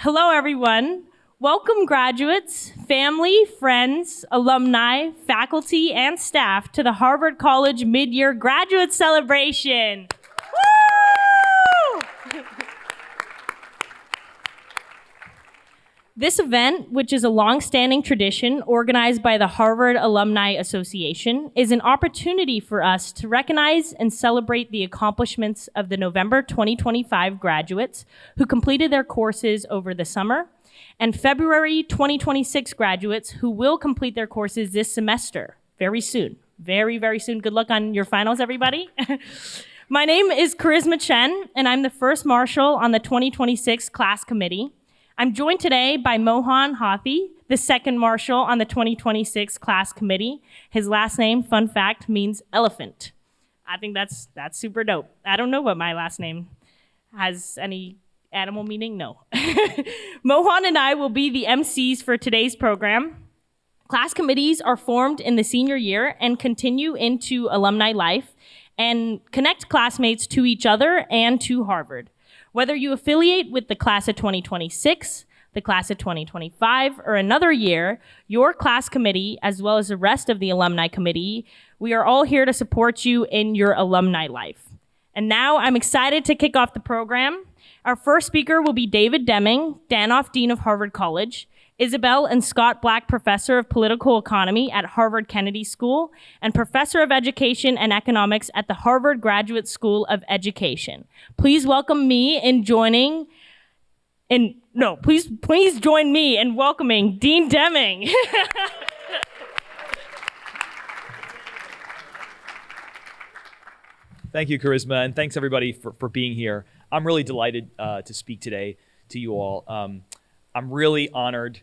Hello, everyone. Welcome, graduates, family, friends, alumni, faculty, and staff to the Harvard College Midyear Graduate Celebration. Woo! This event, which is a long-standing tradition organized by the Harvard Alumni Association, is an opportunity for us to recognize and celebrate the accomplishments of the November 2025 graduates who completed their courses over the summer, and February 2026 graduates who will complete their courses this semester, very soon. Very, very soon. Good luck on your finals, everybody. My name is Charisma Chen, and I'm the first marshal on the 2026 class committee. I'm joined today by Mohan Hathi, the second marshal on the 2026 class committee. His last name, fun fact, means elephant. I think that's super dope. I don't know what my last name has any animal meaning, no. Mohan and I will be the MCs for today's program. Class committees are formed in the senior year and continue into alumni life and connect classmates to each other and to Harvard. Whether you affiliate with the class of 2026, the class of 2025, or another year, your class committee, as well as the rest of the alumni committee, we are all here to support you in your alumni life. And now I'm excited to kick off the program. Our first speaker will be David Deming, Danoff Dean of Harvard College, Isabel and Scott Black Professor of Political Economy at Harvard Kennedy School, and Professor of Education and Economics at the Harvard Graduate School of Education. Please welcome me in joining, please join me in welcoming Dean Deming. Thank you, Charisma, and thanks everybody for being here. I'm really delighted to speak today to you all. I'm really honored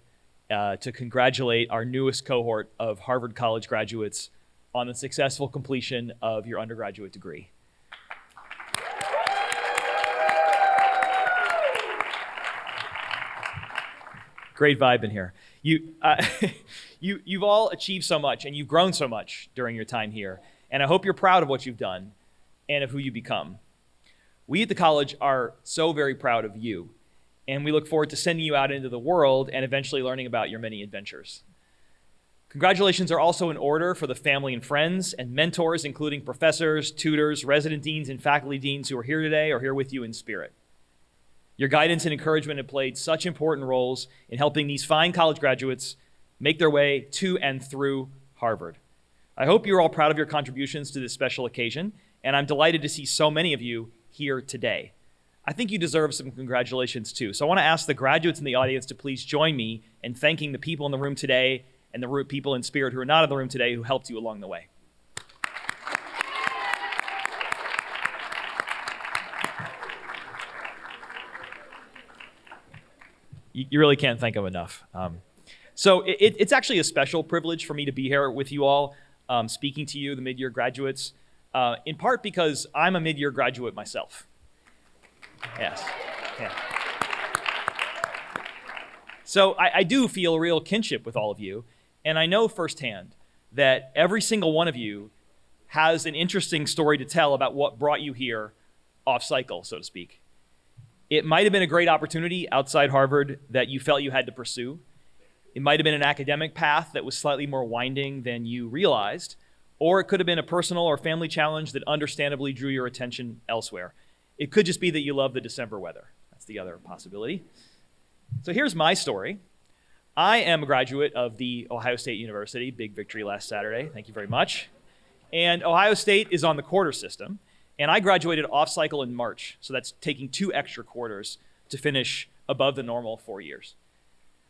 to congratulate our newest cohort of Harvard College graduates on the successful completion of your undergraduate degree. Great vibe in here. You've all achieved so much and you've grown so much during your time here, and I hope you're proud of what you've done and of who you become. We at the college are so very proud of you, and we look forward to sending you out into the world and eventually learning about your many adventures. Congratulations are also in order for the family and friends and mentors, including professors, tutors, resident deans, and faculty deans who are here today or here with you in spirit. Your guidance and encouragement have played such important roles in helping these fine college graduates make their way to and through Harvard. I hope you're all proud of your contributions to this special occasion, and I'm delighted to see so many of you here today. I think you deserve some congratulations too. So I want to ask the graduates in the audience to please join me in thanking the people in the room today and the people in spirit who are not in the room today who helped you along the way. You really can't thank them enough. So it's actually a special privilege for me to be here with you all, speaking to you, the mid-year graduates, in part because I'm a mid-year graduate myself. Yes. Yeah. So I do feel a real kinship with all of you, and I know firsthand that every single one of you has an interesting story to tell about what brought you here off cycle, so to speak. It might have been a great opportunity outside Harvard that you felt you had to pursue. It might have been an academic path that was slightly more winding than you realized, or it could have been a personal or family challenge that understandably drew your attention elsewhere. It could just be that you love the December weather. That's the other possibility. So here's my story. I am a graduate of the Ohio State University, big victory last Saturday, thank you very much. And Ohio State is on the quarter system, and I graduated off cycle in March, so that's taking 2 extra quarters to finish above the normal 4 years.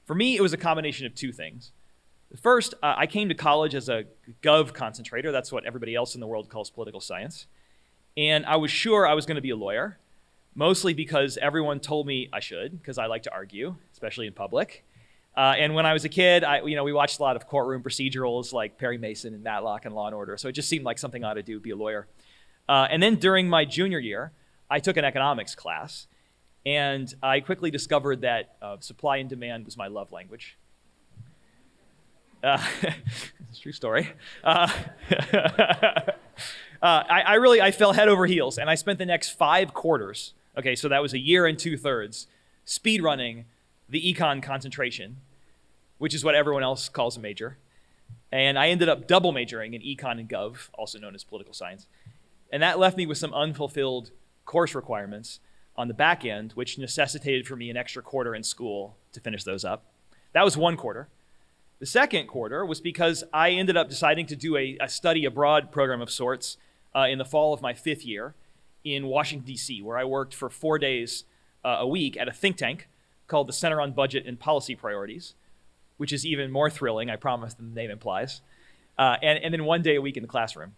For me, it was a combination of 2 things. First, I came to college as a Gov concentrator. That's what everybody else in the world calls political science. And I was sure I was going to be a lawyer, mostly because everyone told me I should, because I like to argue, especially in public. And when I was a kid, we watched a lot of courtroom procedurals like Perry Mason and Matlock and Law & Order, so it just seemed like something I ought to do, be a lawyer. And then during my junior year, I took an economics class, and I quickly discovered that supply and demand was my love language. It's a true story. I fell head over heels, and I spent the next 5 quarters, okay, so that was a year and 2/3, speed running the econ concentration, which is what everyone else calls a major. And I ended up double majoring in econ and gov, also known as political science. And that left me with some unfulfilled course requirements on the back end, which necessitated for me an extra quarter in school to finish those up. That was one quarter. The second quarter was because I ended up deciding to do a study abroad program of sorts in the fall of my 5th year in Washington, D.C., where I worked for 4 days a week at a think tank called the Center on Budget and Policy Priorities, which is even more thrilling, I promise, than the name implies, and then 1 day a week in the classroom.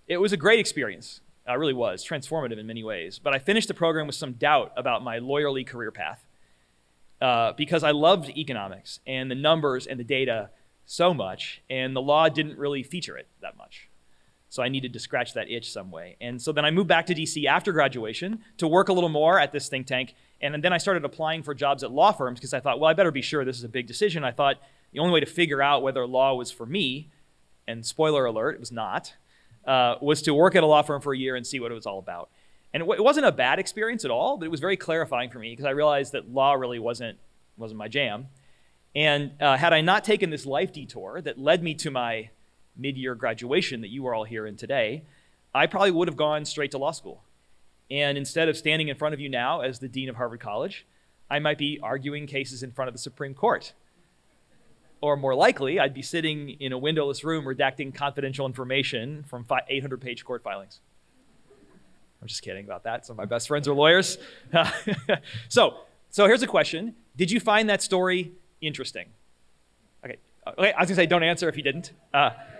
It was a great experience. It really was, transformative in many ways. But I finished the program with some doubt about my lawyerly career path because I loved economics and the numbers and the data so much, and the law didn't really feature it that much. So I needed to scratch that itch some way. And so then I moved back to DC after graduation to work a little more at this think tank. And then I started applying for jobs at law firms because I thought, well, I better be sure this is a big decision. I thought the only way to figure out whether law was for me, and spoiler alert, it was not, was to work at a law firm for a year and see what it was all about. And it wasn't a bad experience at all, but it was very clarifying for me because I realized that law really wasn't my jam. And had I not taken this life detour that led me to my mid-year graduation that you are all here in today, I probably would have gone straight to law school. And instead of standing in front of you now as the dean of Harvard College, I might be arguing cases in front of the Supreme Court. Or more likely, I'd be sitting in a windowless room redacting confidential information from 800-page court filings. I'm just kidding about that. Some of my best friends are lawyers. So here's a question. Did you find that story interesting? Okay, I was gonna say don't answer if you didn't.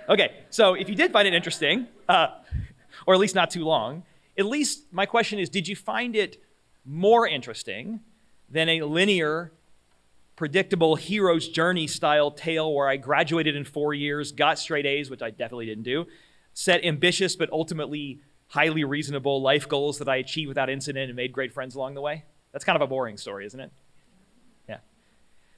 Okay, so if you did find it interesting, or at least not too long, at least my question is, did you find it more interesting than a linear, predictable hero's journey style tale where I graduated in 4 years, got straight A's, which I definitely didn't do, set ambitious but ultimately highly reasonable life goals that I achieved without incident and made great friends along the way? That's kind of a boring story, isn't it? Yeah.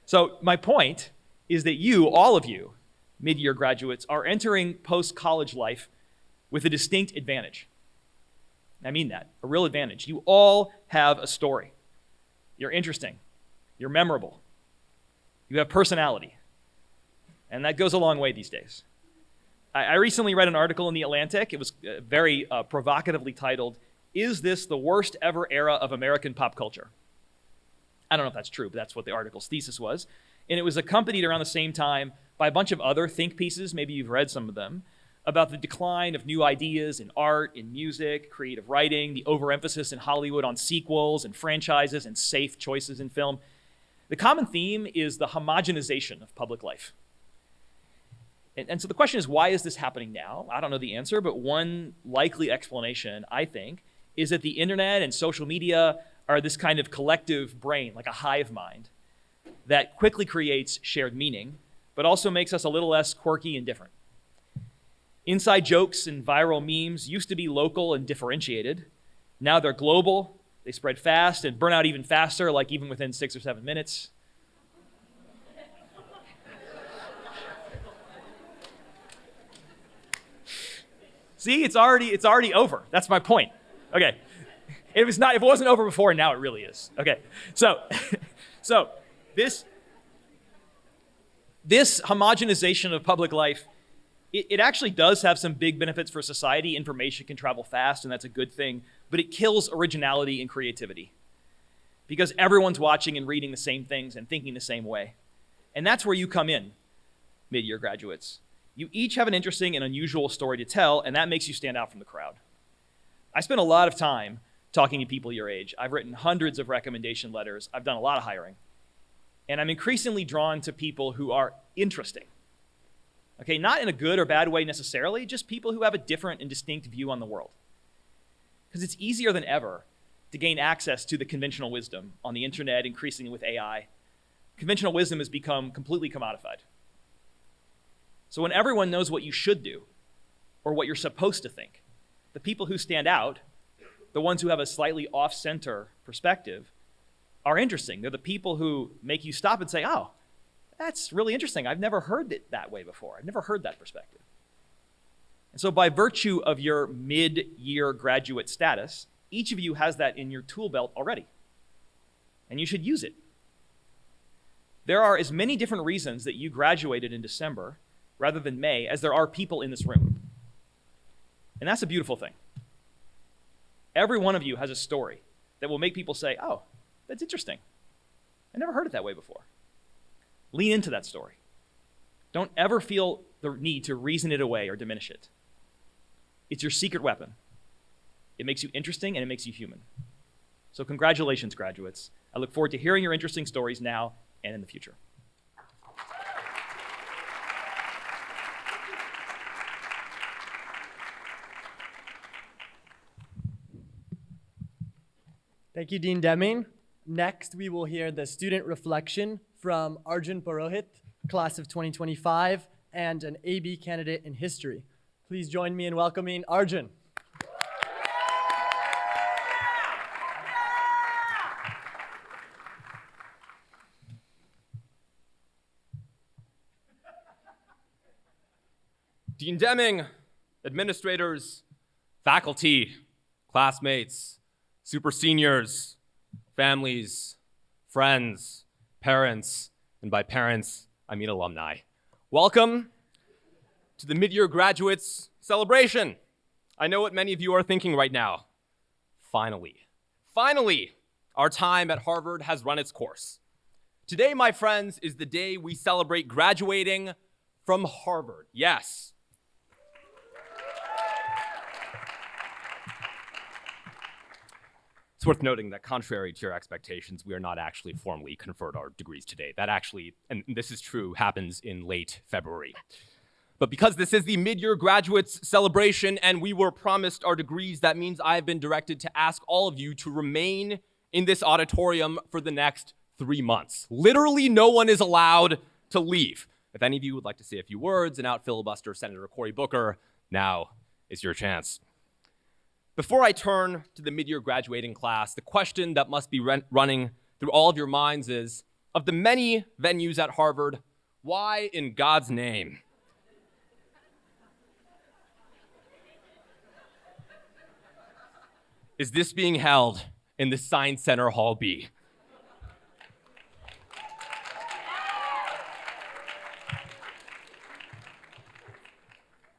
So my point is that you, all of you, mid-year graduates, are entering post-college life with a distinct advantage. I mean that, a real advantage. You all have a story. You're interesting. You're memorable. You have personality. And that goes a long way these days. I recently read an article in The Atlantic. It was very provocatively titled, "Is This the Worst Ever Era of American Pop Culture?" I don't know if that's true, but that's what the article's thesis was. And it was accompanied around the same time by a bunch of other think pieces, maybe you've read some of them, about the decline of new ideas in art, in music, creative writing, the overemphasis in Hollywood on sequels and franchises and safe choices in film. The common theme is the homogenization of public life. And so the question is, why is this happening now? I don't know the answer, but one likely explanation, I think, is that the internet and social media are this kind of collective brain, like a hive mind, that quickly creates shared meaning, but also makes us a little less quirky and different. Inside jokes and viral memes used to be local and differentiated. Now they're global, they spread fast and burn out even faster, like even within 6 or 7 minutes. See, it's already over. That's my point. Okay. If it wasn't over before, now it really is. Okay. So this homogenization of public life, it actually does have some big benefits for society. Information can travel fast, and that's a good thing, but it kills originality and creativity because everyone's watching and reading the same things and thinking the same way. And that's where you come in, mid-year graduates. You each have an interesting and unusual story to tell, and that makes you stand out from the crowd. I spent a lot of time talking to people your age. I've written hundreds of recommendation letters. I've done a lot of hiring. And I'm increasingly drawn to people who are interesting. Okay, not in a good or bad way necessarily, just people who have a different and distinct view on the world. Because it's easier than ever to gain access to the conventional wisdom on the internet, increasingly with AI. Conventional wisdom has become completely commodified. So when everyone knows what you should do or what you're supposed to think, the people who stand out, the ones who have a slightly off-center perspective, are interesting. They're the people who make you stop and say, oh, that's really interesting. I've never heard it that way before. I've never heard that perspective. And so by virtue of your mid-year graduate status, each of you has that in your tool belt already. And you should use it. There are as many different reasons that you graduated in December rather than May as there are people in this room. And that's a beautiful thing. Every one of you has a story that will make people say, oh, that's interesting. I never heard it that way before. Lean into that story. Don't ever feel the need to reason it away or diminish it. It's your secret weapon. It makes you interesting and it makes you human. So congratulations, graduates. I look forward to hearing your interesting stories now and in the future. Thank you, Dean Deming. Next, we will hear the student reflection from Arjun Purohit, class of 2025, and an AB candidate in history. Please join me in welcoming Arjun. Dean Deming, administrators, faculty, classmates, super seniors, families, friends, parents, and by parents, I mean alumni. Welcome to the Midyear Graduates Celebration. I know what many of you are thinking right now. Finally, our time at Harvard has run its course. Today, my friends, is the day we celebrate graduating from Harvard. Yes. It's worth noting that contrary to your expectations, we are not actually formally conferred our degrees today. That actually, and this is true, happens in late February. But because this is the mid-year graduates celebration and we were promised our degrees, that means I've been directed to ask all of you to remain in this auditorium for the next 3 months. Literally no one is allowed to leave. If any of you would like to say a few words and out-filibuster Senator Cory Booker, now is your chance. Before I turn to the mid-year graduating class, the question that must be running through all of your minds is, of the many venues at Harvard, why in God's name? Is this being held in the Science Center Hall B?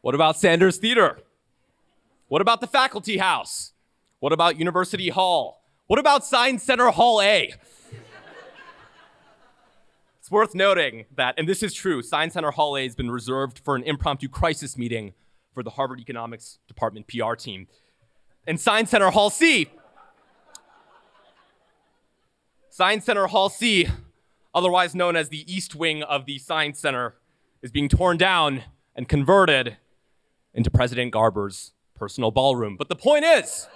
What about Sanders Theater? What about the Faculty House? What about University Hall? What about Science Center Hall A? It's worth noting that, and this is true, Science Center Hall A has been reserved for an impromptu crisis meeting for the Harvard Economics Department PR team. And Science Center Hall C, otherwise known as the East Wing of the Science Center, is being torn down and converted into President Garber's personal ballroom. But the point is,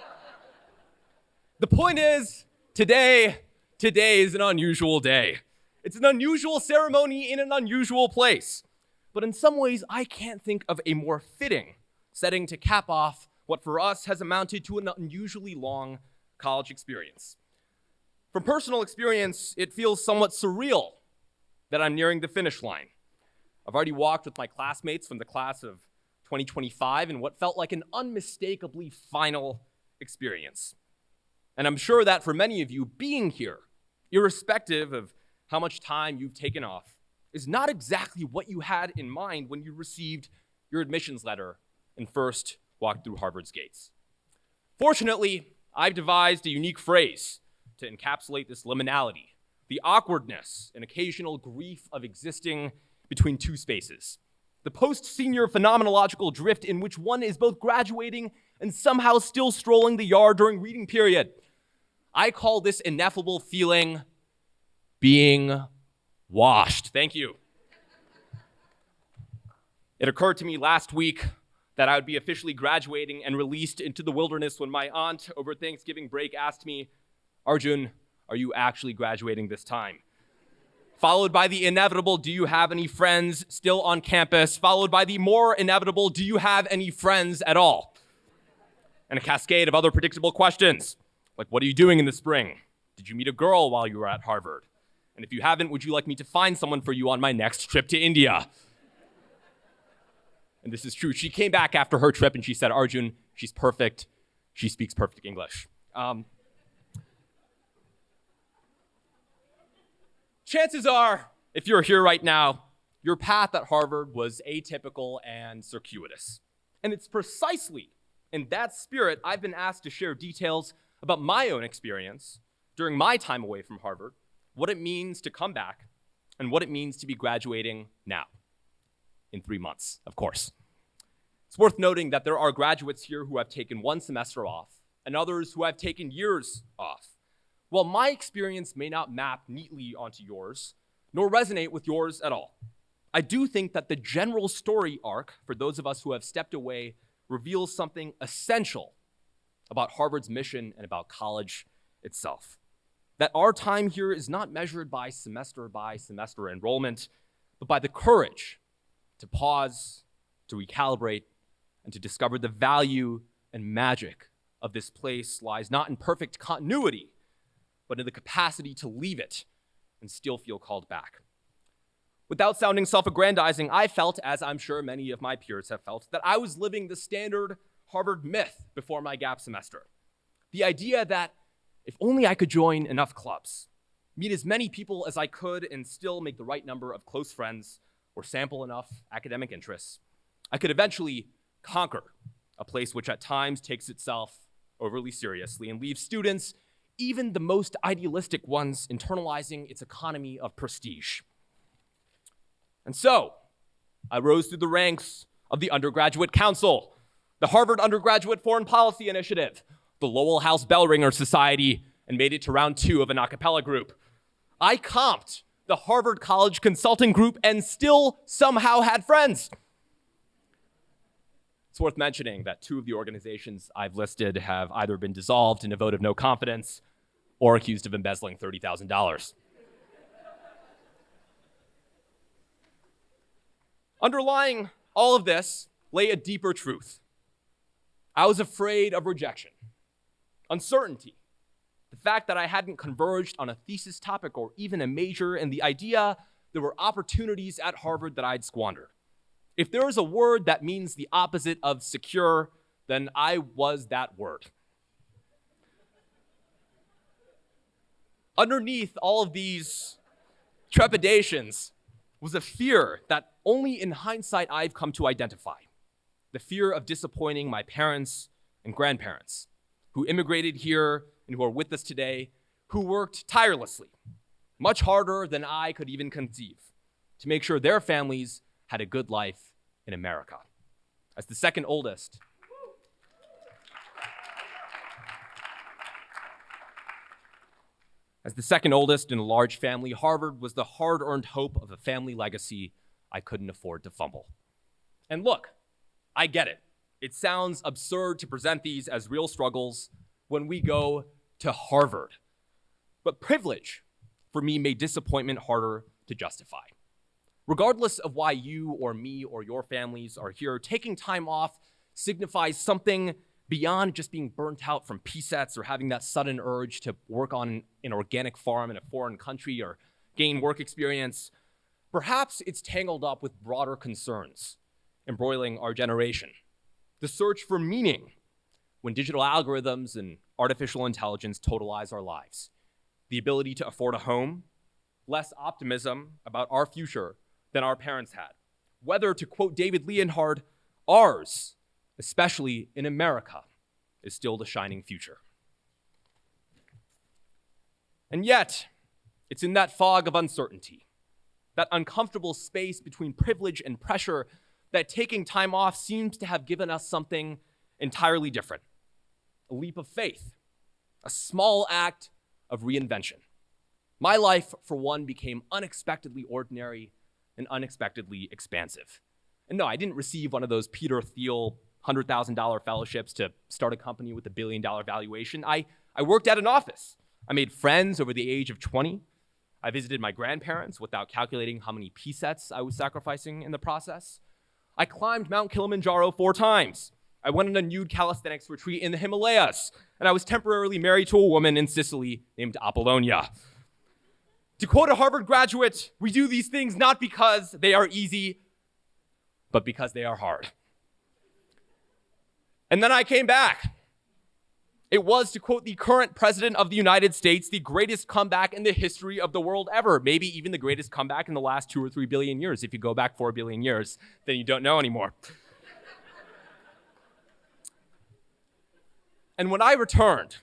today is an unusual day. It's an unusual ceremony in an unusual place. But in some ways, I can't think of a more fitting setting to cap off what for us has amounted to an unusually long college experience. From personal experience, it feels somewhat surreal that I'm nearing the finish line. I've already walked with my classmates from the class of 2025 in what felt like an unmistakably final experience. And I'm sure that for many of you, being here, irrespective of how much time you've taken off, is not exactly what you had in mind when you received your admissions letter and first walked through Harvard's gates. Fortunately, I've devised a unique phrase to encapsulate this liminality, the awkwardness and occasional grief of existing between two spaces. The post-senior phenomenological drift in which one is both graduating and somehow still strolling the yard during reading period. I call this ineffable feeling being washed. Thank you. It occurred to me last week that I would be officially graduating and released into the wilderness when my aunt over Thanksgiving break asked me, "Arjun, are you actually graduating this time?" Followed by the inevitable, "Do you have any friends still on campus?" Followed by the more inevitable, "Do you have any friends at all?" And a cascade of other predictable questions, like, what are you doing in the spring? Did you meet a girl while you were at Harvard? And if you haven't, would you like me to find someone for you on my next trip to India? And this is true. She came back after her trip and she said, "Arjun, she's perfect. She speaks perfect English." Chances are, If you're here right now, your path at Harvard was atypical and circuitous. And it's precisely in that spirit I've been asked to share details about my own experience during my time away from Harvard, what it means to come back, and what it means to be graduating now, in 3 months, of course. It's worth noting that there are graduates here who have taken 1 semester off, and others who have taken years off. While my experience may not map neatly onto yours, nor resonate with yours at all, I do think that the general story arc for those of us who have stepped away reveals something essential about Harvard's mission and about college itself. That our time here is not measured by semester enrollment, but by the courage to pause, to recalibrate, and to discover the value and magic of this place lies not in perfect continuity, but in the capacity to leave it and still feel called back. Without sounding self-aggrandizing, I felt, as I'm sure many of my peers have felt, that I was living the standard Harvard myth before my gap semester. The idea that if only I could join enough clubs, meet as many people as I could, and still make the right number of close friends or sample enough academic interests, I could eventually conquer a place which at times takes itself overly seriously and leaves students, even the most idealistic ones, internalizing its economy of prestige. And so, I rose through the ranks of the Undergraduate Council, the Harvard Undergraduate Foreign Policy Initiative, the Lowell House Bell Ringer Society, and made it to round 2 of an a cappella group. I comped the Harvard College Consulting Group and still somehow had friends. It's worth mentioning that 2 of the organizations I've listed have either been dissolved in a vote of no confidence or accused of embezzling $30,000. Underlying all of this lay a deeper truth. I was afraid of rejection, uncertainty, the fact that I hadn't converged on a thesis topic or even a major, and the idea there were opportunities at Harvard that I'd squander. If there is a word that means the opposite of secure, then I was that word. Underneath all of these trepidations was a fear that only in hindsight I've come to identify. The fear of disappointing my parents and grandparents who immigrated here and who are with us today, who worked tirelessly, much harder than I could even conceive, to make sure their families had a good life in America. As the second oldest in a large family, Harvard was the hard-earned hope of a family legacy I couldn't afford to fumble. And look, I get it. It sounds absurd to present these as real struggles when we go to Harvard. But privilege, for me, made disappointment harder to justify. Regardless of why you or me or your families are here, taking time off signifies something beyond just being burnt out from PSETs or having that sudden urge to work on an organic farm in a foreign country or gain work experience. Perhaps it's tangled up with broader concerns embroiling our generation. The search for meaning when digital algorithms and artificial intelligence totalize our lives. The ability to afford a home, less optimism about our future than our parents had. Whether, to quote David Leonhard, ours, especially in America, is still the shining future. And yet, it's in that fog of uncertainty, that uncomfortable space between privilege and pressure, that taking time off seems to have given us something entirely different. A leap of faith, a small act of reinvention. My life, for one, became unexpectedly ordinary and unexpectedly expansive. And no, I didn't receive one of those Peter Thiel $100,000 fellowships to start a company with $1 billion valuation. I worked at an office. I made friends over the age of 20. I visited my grandparents without calculating how many PSETs I was sacrificing in the process. I climbed Mount Kilimanjaro 4 times. I went on a nude calisthenics retreat in the Himalayas, and I was temporarily married to a woman in Sicily named Apollonia. To quote a Harvard graduate, we do these things not because they are easy, but because they are hard. And then I came back. It was, to quote the current president of the United States, the greatest comeback in the history of the world ever. Maybe even the greatest comeback in the last 2 or 3 billion years. If you go back 4 billion years, then you don't know anymore. And when I returned,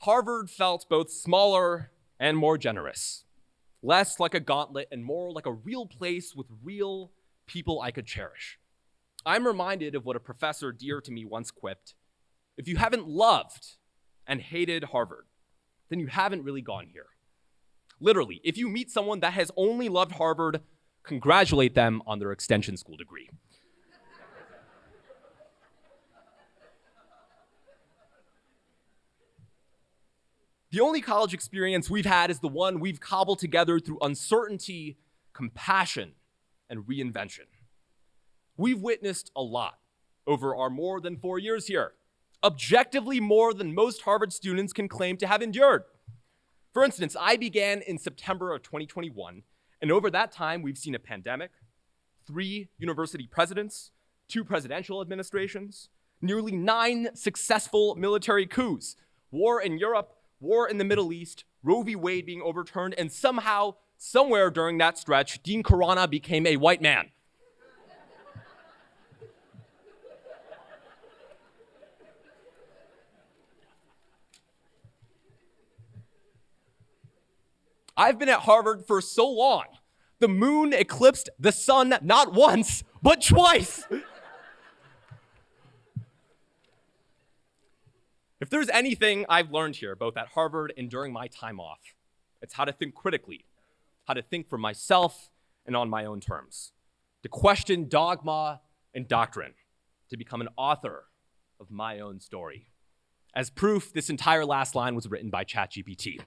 Harvard felt both smaller and more generous. Less like a gauntlet and more like a real place with real people I could cherish. I'm reminded of what a professor dear to me once quipped: if you haven't loved and hated Harvard, then you haven't really gone here. Literally, if you meet someone that has only loved Harvard, congratulate them on their extension school degree. The only college experience we've had is the one we've cobbled together through uncertainty, compassion, and reinvention. We've witnessed a lot over our more than 4 years here. Objectively more than most Harvard students can claim to have endured. For instance, I began in September of 2021, and over that time, we've seen a pandemic, 3 university presidents, 2 presidential administrations, nearly 9 successful military coups, war in Europe, war in the Middle East, Roe v. Wade being overturned, and somehow, somewhere during that stretch, Dean Khurana became a white man. I've been at Harvard for so long, the moon eclipsed the sun not once, but twice. If there's anything I've learned here, both at Harvard and during my time off, it's how to think critically, how to think for myself and on my own terms, to question dogma and doctrine, to become an author of my own story. As proof, this entire last line was written by ChatGPT.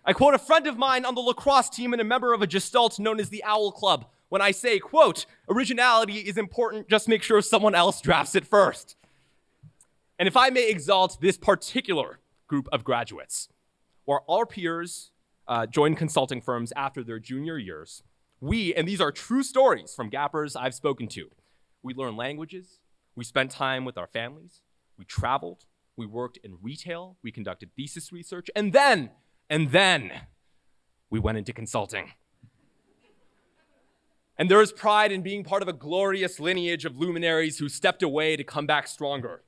I quote a friend of mine on the lacrosse team and a member of a gestalt known as the Owl Club when I say, quote, originality is important, just make sure someone else drafts it first. And if I may exalt this particular group of graduates, or our peers join consulting firms after their junior years, we, and these are true stories from Gappers I've spoken to, we learned languages, we spent time with our families, we traveled, we worked in retail, we conducted thesis research, and then we went into consulting. And there is pride in being part of a glorious lineage of luminaries who stepped away to come back stronger.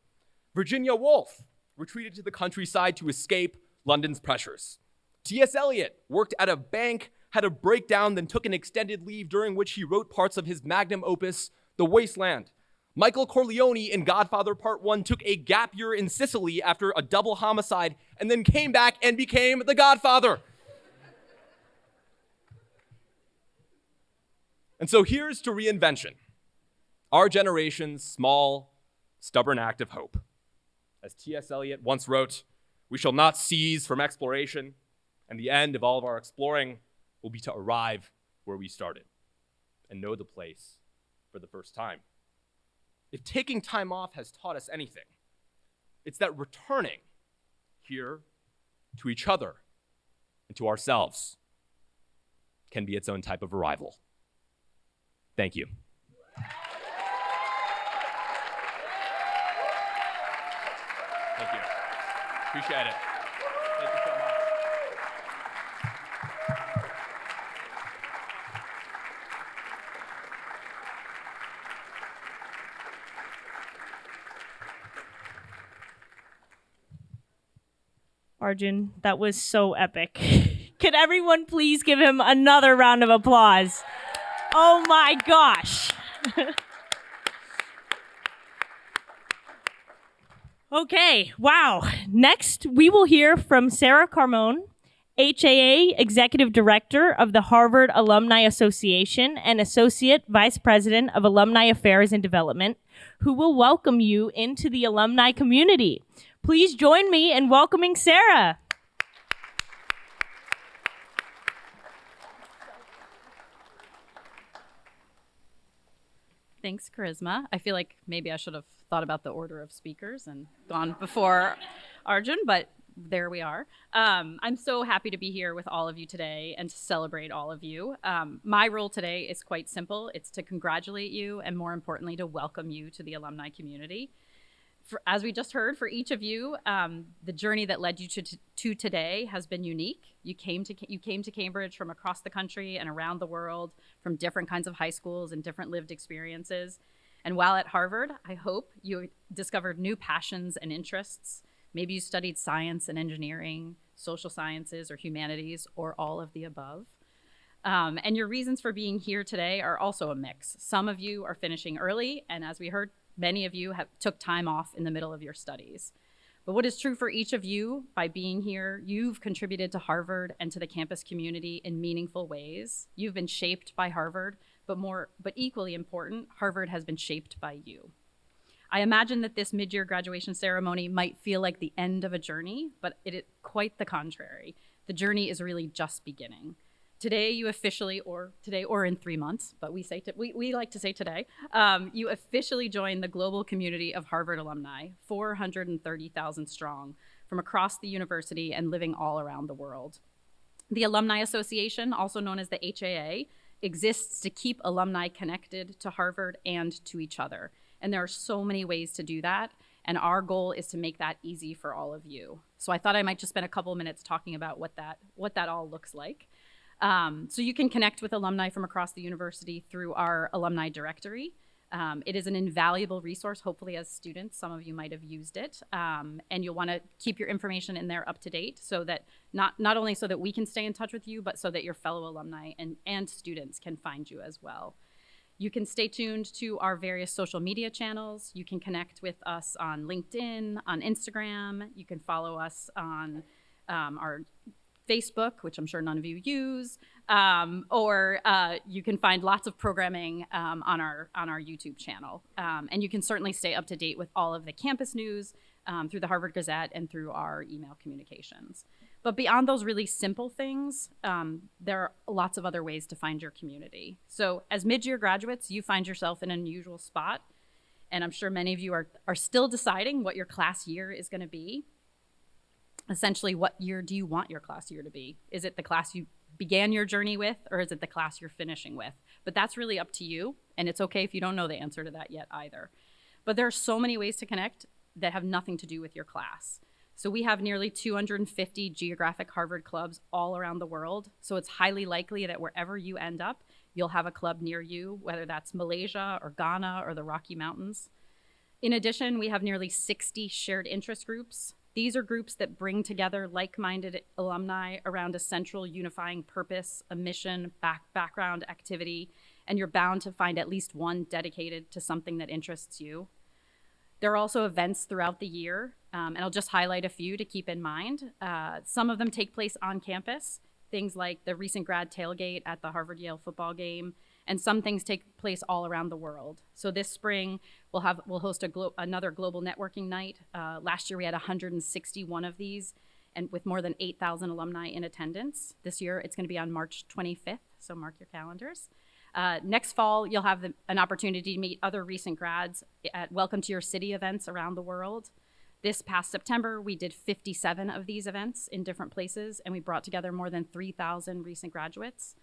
Virginia Woolf retreated to the countryside to escape London's pressures. T.S. Eliot worked at a bank, had a breakdown, then took an extended leave during which he wrote parts of his magnum opus, The Wasteland. Michael Corleone in Godfather Part 1 took a gap year in Sicily after a double homicide and then came back and became the Godfather. And so here's to reinvention, our generation's small, stubborn act of hope. As T.S. Eliot once wrote, we shall not cease from exploration, and the end of all of our exploring will be to arrive where we started and know the place for the first time. If taking time off has taught us anything, it's that returning here to each other and to ourselves can be its own type of arrival. Thank you. Thank you. Appreciate it. Thank you so much. Arjun, that was so epic. Could everyone please give him another round of applause? Oh my gosh. Okay, wow. Next, we will hear from Sarah Carmone, HAA Executive Director of the Harvard Alumni Association and Associate Vice President of Alumni Affairs and Development, who will welcome you into the alumni community. Please join me in welcoming Sarah. Thanks, Charisma. I feel like maybe I should have thought about the order of speakers and gone before Arjun, but there we are. I'm so happy to be here with all of you today and to celebrate all of you. My role today is quite simple. It's to congratulate you and, more importantly, to welcome you to the alumni community. As we just heard, for each of you, the journey that led you to today has been unique. You came to Cambridge from across the country and around the world, from different kinds of high schools and different lived experiences. And while at Harvard, I hope you discovered new passions and interests. Maybe you studied science and engineering, social sciences or humanities, or all of the above. And your reasons for being here today are also a mix. Some of you are finishing early, and as we heard, many of you took time off in the middle of your studies. But what is true for each of you, by being here, you've contributed to Harvard and to the campus community in meaningful ways. You've been shaped by Harvard, but equally important, Harvard has been shaped by you. I imagine that this mid-year graduation ceremony might feel like the end of a journey, but it is quite the contrary. The journey is really just beginning. Today, you officially, or in 3 months, but we like to say today, you officially join the global community of Harvard alumni, 430,000 strong, from across the university and living all around the world. The Alumni Association, also known as the HAA, exists to keep alumni connected to Harvard and to each other. And there are so many ways to do that, and our goal is to make that easy for all of you. So I thought I might just spend a couple minutes talking about what that all looks like. So you can connect with alumni from across the university through our alumni directory. It is an invaluable resource, hopefully as students, some of you might have used it. And you'll want to keep your information in there up to date, so that not only so that we can stay in touch with you, but so that your fellow alumni and students can find you as well. You can stay tuned to our various social media channels. You can connect with us on LinkedIn, on Instagram. You can follow us on our Facebook, which I'm sure none of you use, or you can find lots of programming on our YouTube channel. And you can certainly stay up to date with all of the campus news through the Harvard Gazette and through our email communications. But beyond those really simple things, there are lots of other ways to find your community. So as mid-year graduates, you find yourself in an unusual spot, and I'm sure many of you are still deciding what your class year is going to be. Essentially, what year do you want your class year to be? Is it the class you began your journey with, or is it the class you're finishing with? But that's really up to you, and it's okay if you don't know the answer to that yet either. But there are so many ways to connect that have nothing to do with your class. So we have nearly 250 geographic Harvard clubs all around the world, so it's highly likely that wherever you end up, you'll have a club near you, whether that's Malaysia or Ghana or the Rocky Mountains. In addition, we have nearly 60 shared interest groups. These are groups that bring together like-minded alumni around a central unifying purpose, a mission, background, activity, and you're bound to find at least one dedicated to something that interests you. There are also events throughout the year, and I'll just highlight a few to keep in mind. Some of them take place on campus, things like the recent grad tailgate at the Harvard-Yale football game, and some things take place all around the world. So this spring, we'll host another global networking night. Last year, we had 161 of these, and with more than 8,000 alumni in attendance. This year, it's going to be on March 25th, so mark your calendars. Next fall, you'll have an opportunity to meet other recent grads at Welcome to Your City events around the world. This past September, we did 57 of these events in different places, and we brought together more than 3,000 recent graduates.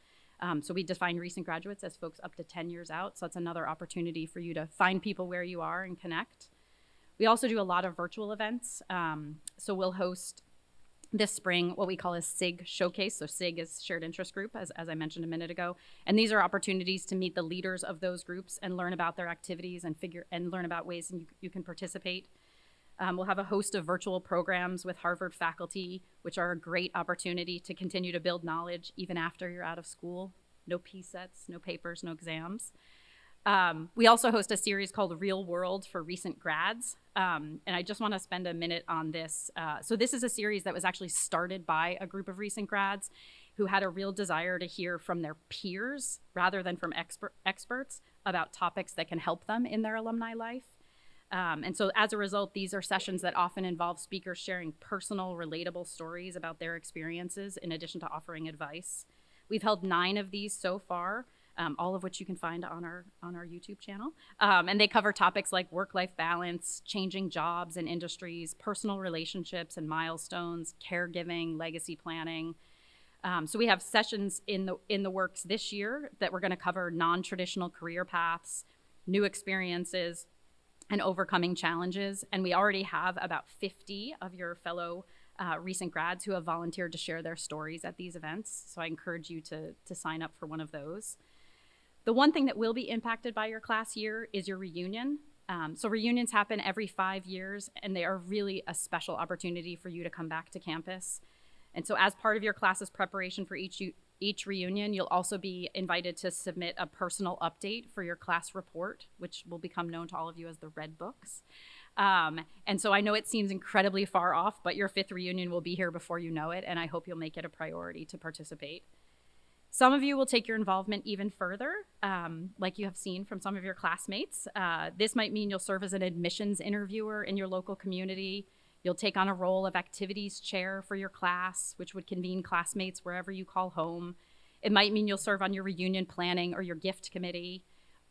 So we define recent graduates as folks up to 10 years out, so that's another opportunity for you to find people where you are and connect. We also do a lot of virtual events. So we'll host this spring what we call a SIG showcase. So SIG is Shared Interest Group, as I mentioned a minute ago. And these are opportunities to meet the leaders of those groups and learn about their activities and learn about ways you can participate. We'll have a host of virtual programs with Harvard faculty, which are a great opportunity to continue to build knowledge even after you're out of school. No P-sets, no papers, no exams. We also host a series called Real World for recent grads. And I just want to spend a minute on this. So this is a series that was actually started by a group of recent grads who had a real desire to hear from their peers rather than from experts about topics that can help them in their alumni life. And so as a result, these are sessions that often involve speakers sharing personal, relatable stories about their experiences in addition to offering advice. We've held 9 of these so far, all of which you can find on our YouTube channel. And they cover topics like work-life balance, changing jobs and industries, personal relationships and milestones, caregiving, legacy planning. So we have sessions in the works this year that we're going to cover non-traditional career paths, new experiences, and overcoming challenges. And we already have about 50 of your fellow recent grads who have volunteered to share their stories at these events. So I encourage you to sign up for one of those. The one thing that will be impacted by your class year is your reunion. So reunions happen every 5 years, and they are really a special opportunity for you to come back to campus. And so as part of your class's preparation for each reunion, you'll also be invited to submit a personal update for your class report, which will become known to all of you as the Red Books. And so I know it seems incredibly far off, but your 5th reunion will be here before you know it, and I hope you'll make it a priority to participate. Some of you will take your involvement even further, like you have seen from some of your classmates. This might mean you'll serve as an admissions interviewer in your local community. You'll take on a role of activities chair for your class, which would convene classmates wherever you call home. It might mean you'll serve on your reunion planning or your gift committee,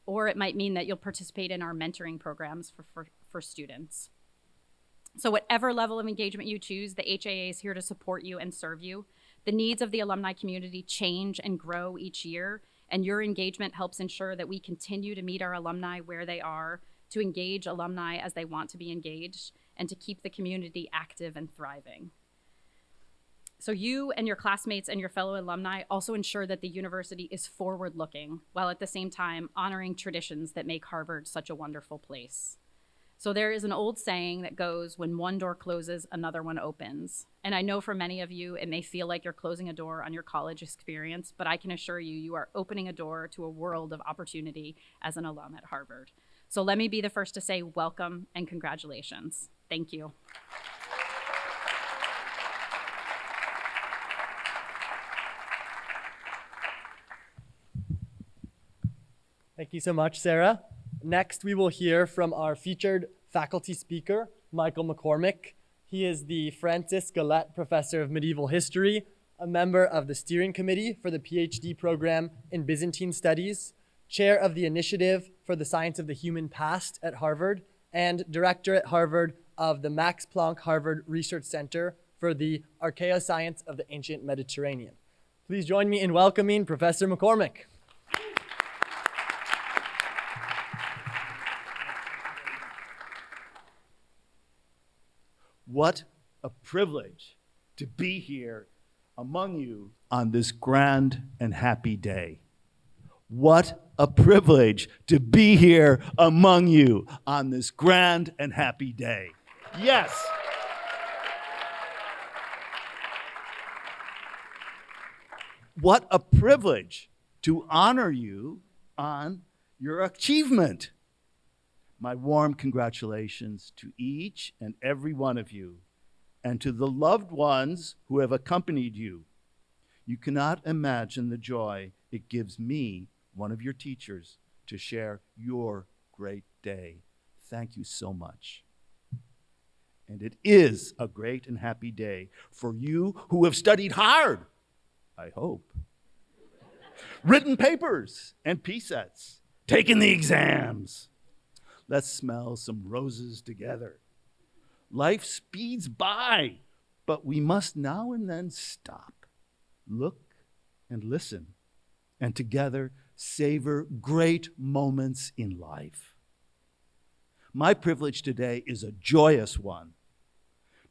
or it might mean that you'll participate in our mentoring programs for students. So whatever level of engagement you choose, the HAA is here to support you and serve you. The needs of the alumni community change and grow each year, and your engagement helps ensure that we continue to meet our alumni where they are, to engage alumni as they want to be engaged, and to keep the community active and thriving. So you and your classmates and your fellow alumni also ensure that the university is forward-looking, while at the same time honoring traditions that make Harvard such a wonderful place. So there is an old saying that goes, when one door closes, another one opens. And I know for many of you, it may feel like you're closing a door on your college experience, but I can assure you, you are opening a door to a world of opportunity as an alum at Harvard. So let me be the first to say welcome and congratulations. Thank you. Thank you so much, Sarah. Next, we will hear from our featured faculty speaker, Michael McCormick. He is the Francis Gillette Professor of Medieval History, a member of the steering committee for the PhD program in Byzantine Studies, chair of the Initiative for the Science of the Human Past at Harvard, and director at Harvard of the Max Planck Harvard Research Center for the Archaeoscience of the Ancient Mediterranean. Please join me in welcoming Professor McCormick. What a privilege to be here among you on this grand and happy day. What a privilege to be here among you on this grand and happy day. Yes. What a privilege to honor you on your achievement. My warm congratulations to each and every one of you, and to the loved ones who have accompanied you. You cannot imagine the joy it gives me, one of your teachers, to share your great day. Thank you so much. And it is a great and happy day for you who have studied hard, I hope, written papers and P-sets, taken the exams. Let's smell some roses together. Life speeds by, but we must now and then stop, look, and listen, and together savor great moments in life. My privilege today is a joyous one,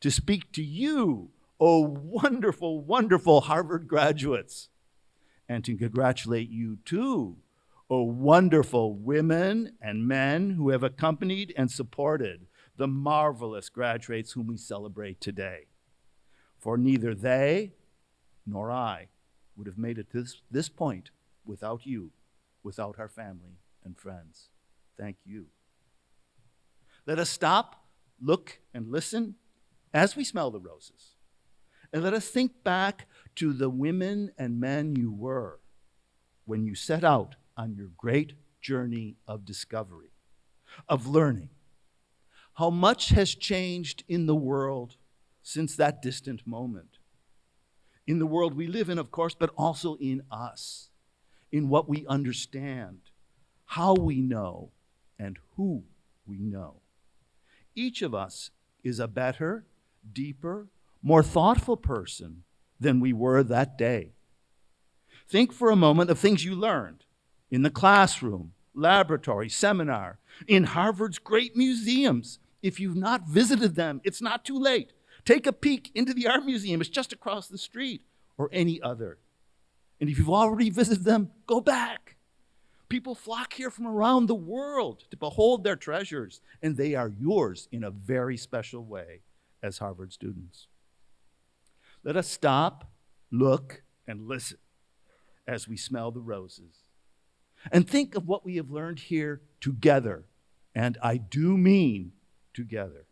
to speak to you, oh wonderful, wonderful Harvard graduates, and to congratulate you too, oh wonderful women and men who have accompanied and supported the marvelous graduates whom we celebrate today. For neither they nor I would have made it to this point without you, without our family and friends. Thank you. Let us stop, look, and listen as we smell the roses. And let us think back to the women and men you were when you set out on your great journey of discovery, of learning. How much has changed in the world since that distant moment. In the world we live in, of course, but also in us, in what we understand, how we know, and who we know. Each of us is a better, deeper, more thoughtful person than we were that day. Think for a moment of things you learned in the classroom, laboratory, seminar, in Harvard's great museums. If you've not visited them, it's not too late. Take a peek into the art museum. It's just across the street, or any other. And if you've already visited them, go back. People flock here from around the world to behold their treasures, and they are yours in a very special way as Harvard students. Let us stop, look, and listen as we smell the roses. And think of what we have learned here together, and I do mean together.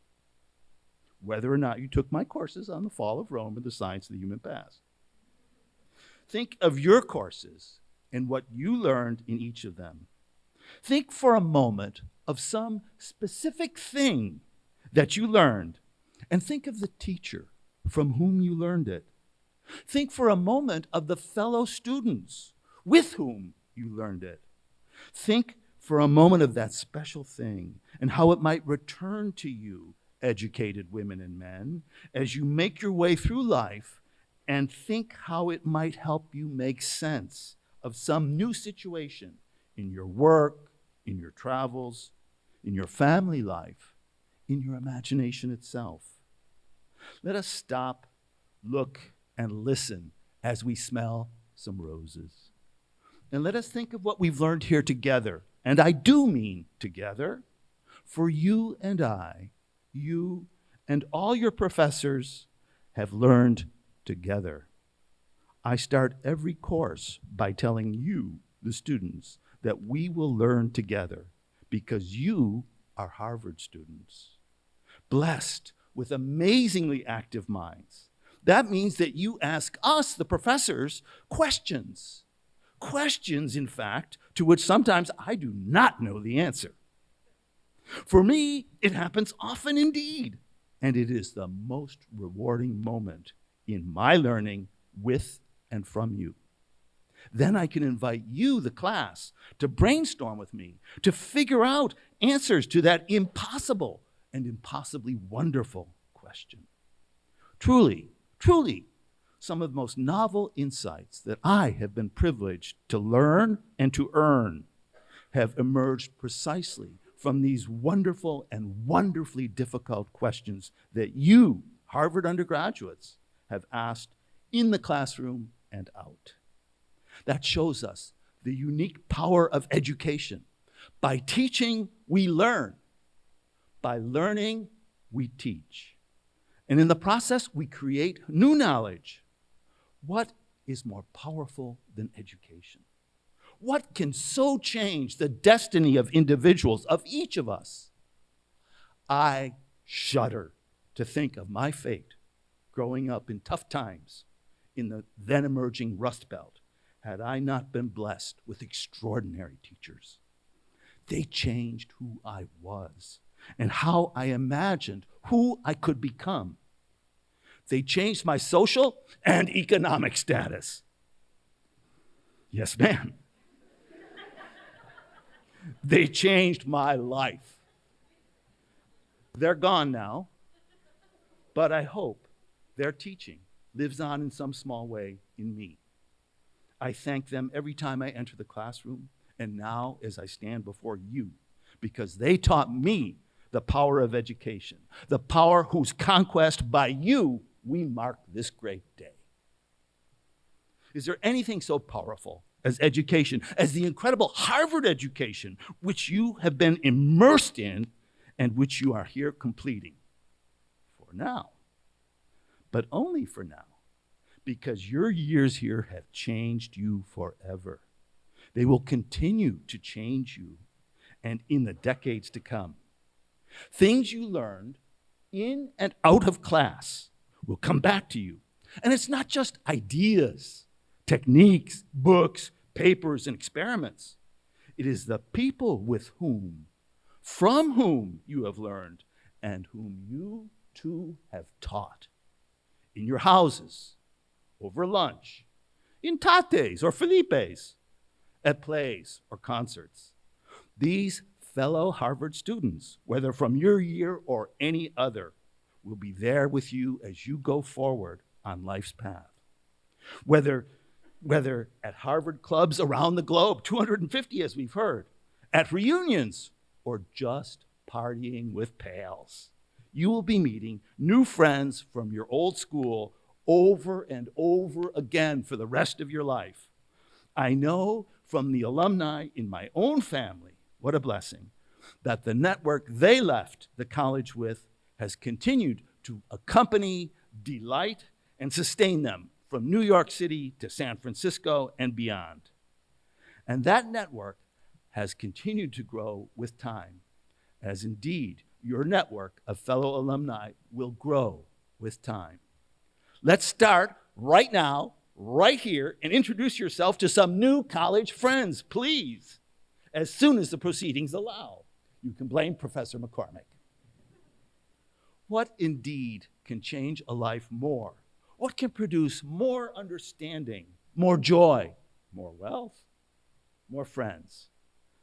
Whether or not you took my courses on the fall of Rome or the science of the human past. Think of your courses and what you learned in each of them. Think for a moment of some specific thing that you learned, and think of the teacher from whom you learned it. Think for a moment of the fellow students with whom you learned it. Think for a moment of that special thing and how it might return to you, educated women and men, as you make your way through life, and think how it might help you make sense of some new situation in your work, in your travels, in your family life, in your imagination itself. Let us stop, look, and listen as we smell some roses. And let us think of what we've learned here together, and I do mean together, for you and I, you and all your professors have learned together. I start every course by telling you, the students, that we will learn together because you are Harvard students, blessed with amazingly active minds. That means that you ask us, the professors, questions. Questions, in fact, to which sometimes I do not know the answer. For me, it happens often indeed, and it is the most rewarding moment in my learning with and from you. Then I can invite you, the class, to brainstorm with me, to figure out answers to that impossible and impossibly wonderful question. Truly, some of the most novel insights that I have been privileged to learn and to earn have emerged precisely from these wonderful and wonderfully difficult questions that you, Harvard undergraduates, have asked in the classroom and out. That shows us the unique power of education. By teaching, we learn. By learning, we teach. And in the process, we create new knowledge. What is more powerful than education? What can so change the destiny of individuals, of each of us? I shudder to think of my fate growing up in tough times in the then emerging Rust Belt had I not been blessed with extraordinary teachers. They changed who I was and how I imagined who I could become. They changed my social and economic status. Yes, ma'am. They changed my life. They're gone now, but I hope their teaching lives on in some small way in me. I thank them every time I enter the classroom, and now as I stand before you, because they taught me the power of education, the power whose conquest by you we mark this great day. Is there anything so powerful as education, as the incredible Harvard education, which you have been immersed in and which you are here completing? For now, but only for now, because your years here have changed you forever. They will continue to change you and in the decades to come. Things you learned in and out of class will come back to you. And it's not just ideas, techniques, books, papers, and experiments. It is the people with whom, from whom you have learned, and whom you too have taught. In your houses, over lunch, in Tate's or Felipe's, at plays or concerts. These fellow Harvard students, whether from your year or any other, will be there with you as you go forward on life's path. Whether at Harvard clubs around the globe, 250 as we've heard, at reunions, or just partying with pals. You will be meeting new friends from your old school over and over again for the rest of your life. I know from the alumni in my own family, what a blessing, that the network they left the college with has continued to accompany, delight, and sustain them from New York City to San Francisco and beyond. And that network has continued to grow with time, as indeed your network of fellow alumni will grow with time. Let's start right now, right here, and introduce yourself to some new college friends, please, as soon as the proceedings allow. You can blame Professor McCormick. What indeed can change a life more? What can produce more understanding, more joy, more wealth, more friends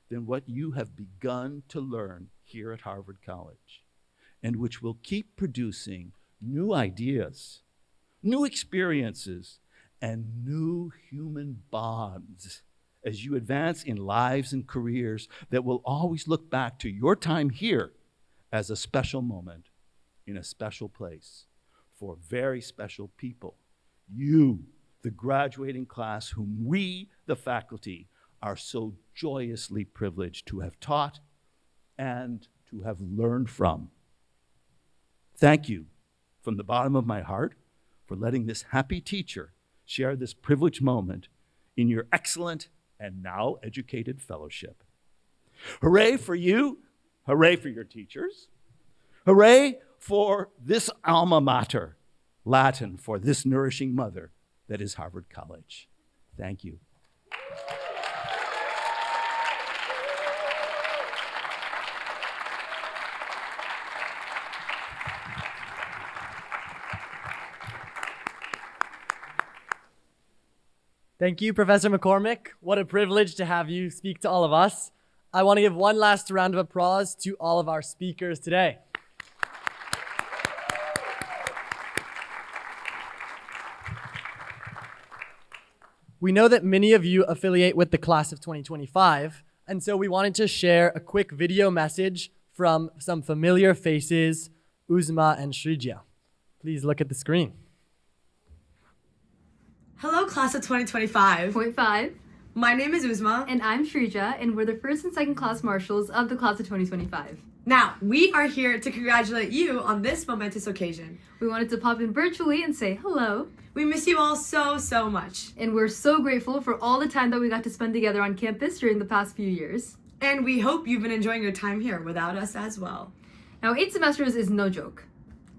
than what you have begun to learn here at Harvard College, and which will keep producing new ideas, new experiences, and new human bonds as you advance in lives and careers that will always look back to your time here as a special moment in a special place for very special people. You, the graduating class whom we, the faculty, are so joyously privileged to have taught and to have learned from. Thank you from the bottom of my heart for letting this happy teacher share this privileged moment in your excellent and now educated fellowship. Hooray for you, hooray for your teachers, hooray for this alma mater, Latin for this nourishing mother that is Harvard College. Thank you. Thank you, Professor McCormick. What a privilege to have you speak to all of us. I want to give one last round of applause to all of our speakers today. We know that many of you affiliate with the class of 2025, and so we wanted to share a quick video message from some familiar faces, Uzma and Shrija. Please look at the screen. Hello, class of 2025. Point 5. My name is Uzma. And I'm Shrija, and we're the first and second class marshals of the class of 2025. Now, we are here to congratulate you on this momentous occasion. We wanted to pop in virtually and say hello. We miss you all so, so much. And we're so grateful for all the time that we got to spend together on campus during the past few years. And we hope you've been enjoying your time here without us as well. Now, 8 semesters is no joke.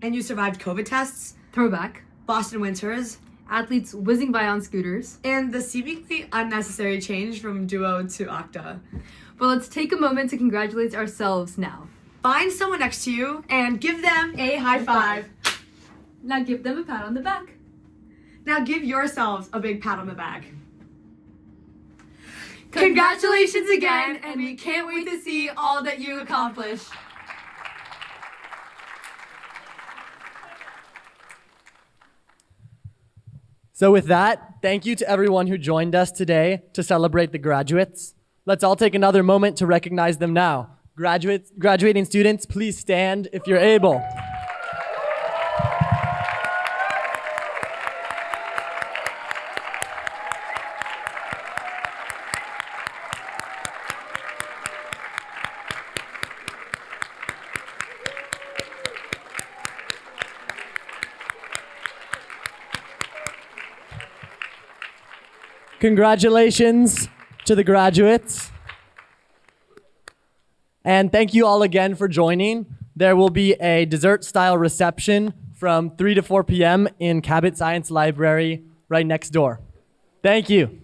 And you survived COVID tests, Throwback, Boston winters, athletes whizzing by on scooters, and the seemingly unnecessary change from duo to octa. But let's take a moment to congratulate ourselves now. Find someone next to you and give them a high five. Now give them a pat on the back. Now give yourselves a big pat on the back. Congratulations again, and we can't wait to see all that you accomplish. So with that, thank you to everyone who joined us today to celebrate the graduates. Let's all take another moment to recognize them now. Graduating students, please stand if you're able. Congratulations to the graduates. And thank you all again for joining. There will be a dessert-style reception from 3 to 4 p.m. in Cabot Science Library right next door. Thank you.